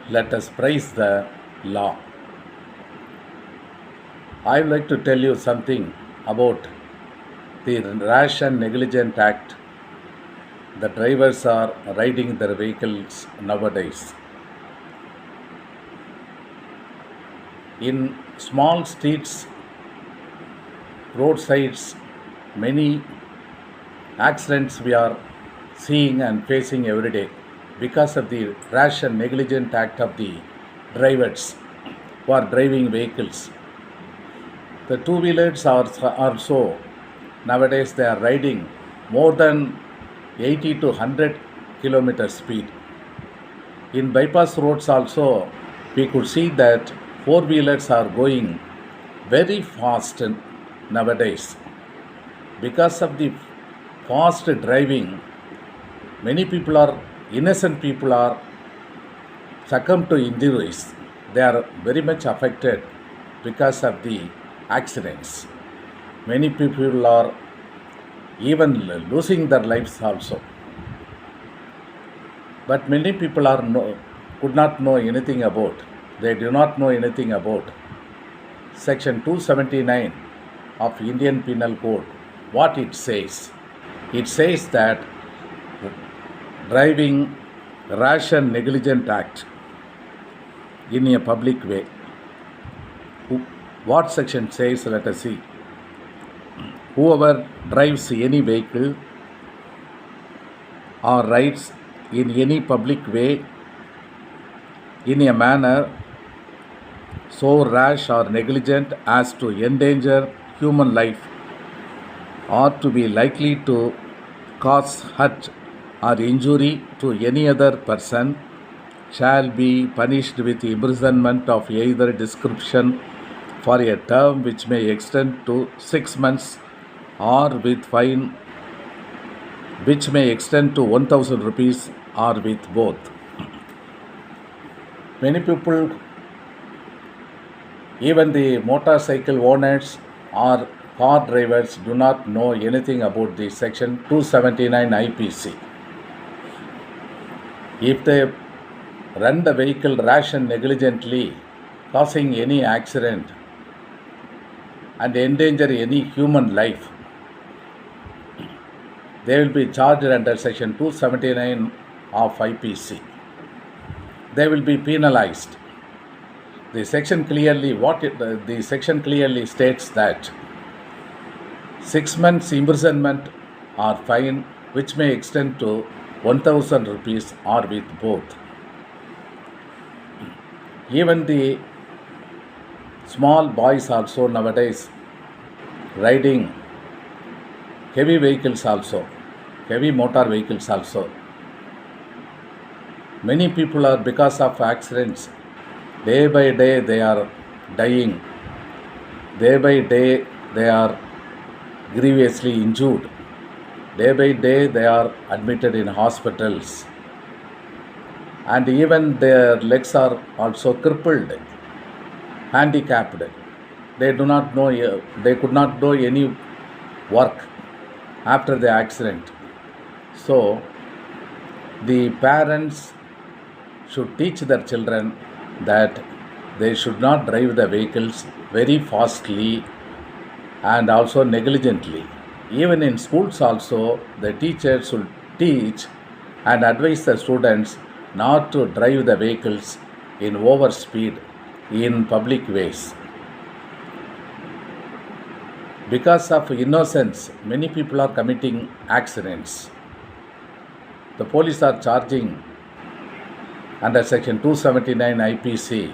Let us praise the law. I would like to tell you something about the Rash and Negligent Act. The drivers are riding their vehicles nowadays. In small streets, roadsides, many accidents we are seeing and facing every day because of the rash and negligent act of the drivers who are driving vehicles. The two-wheelers are also nowadays they are riding more than 80 to 100 kilometer speed. In bypass roads also we could see that four-wheelers are going very fast nowadays. Because of the fast driving, many people are innocent people are succumb to injuries. They are very much affected because of the accidents. Many people are even losing their lives also. But many people are could not know anything about. They do not know anything about Section 279 of Indian Penal Code. What it says? It says that driving rash and negligent act in a public way. What section says? Let us see. Whoever drives any vehicle or rides in any public way in a manner so rash or negligent as to endanger human life or to be likely to cause hurt or injury to any other person shall be punished with imprisonment of either description for a term which may extend to 6 months or with fine which may extend to 1000 rupees or with both. Many people, even the motorcycle owners or car drivers, do not know anything about the section 279 IPC. If they run the vehicle rash and negligently, causing any accident and endanger any human life, they will be charged under section 279 of IPC. They will be penalized. The section clearly states that 6 months imprisonment or fine which may extend to 1000 rupees or with both. Even the small boys also nowadays riding heavy vehicles also, heavy motor vehicles also. Many people are, because of accidents, day by day they are dying. Day by day they are grievously injured. Day by day they are admitted in hospitals. And even their legs are also crippled, handicapped. They could not do any work after the accident. So the parents should teach their children that they should not drive the vehicles very fastly and also negligently. Even in schools also, the teachers should teach and advise the students not to drive the vehicles in overspeed in public ways. Because of innocence, many people are committing accidents. The police are charging under section 279 IPC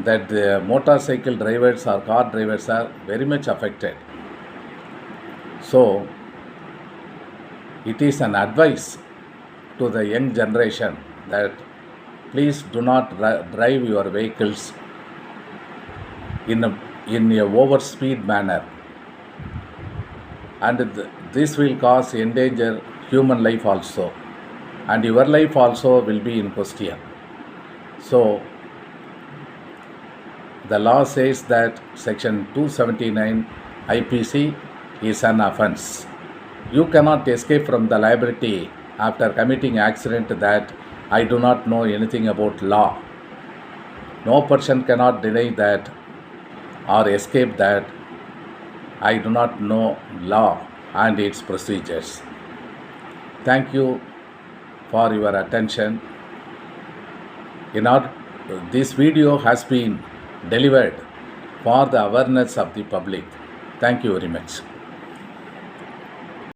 that the motorcycle drivers or car drivers are very much affected. So it is an advice to the young generation that please do not drive your vehicles in a overspeed manner, and this will cause endanger human life also, and your life also will be in question. So the law says that section 279 IPC is an offense. You cannot escape from the liability after committing accident that I do not know anything about law. No person cannot deny that or escape that I do not know law and its procedures. Thank you for your attention. This video has been delivered for the awareness of the public. Thank you very much.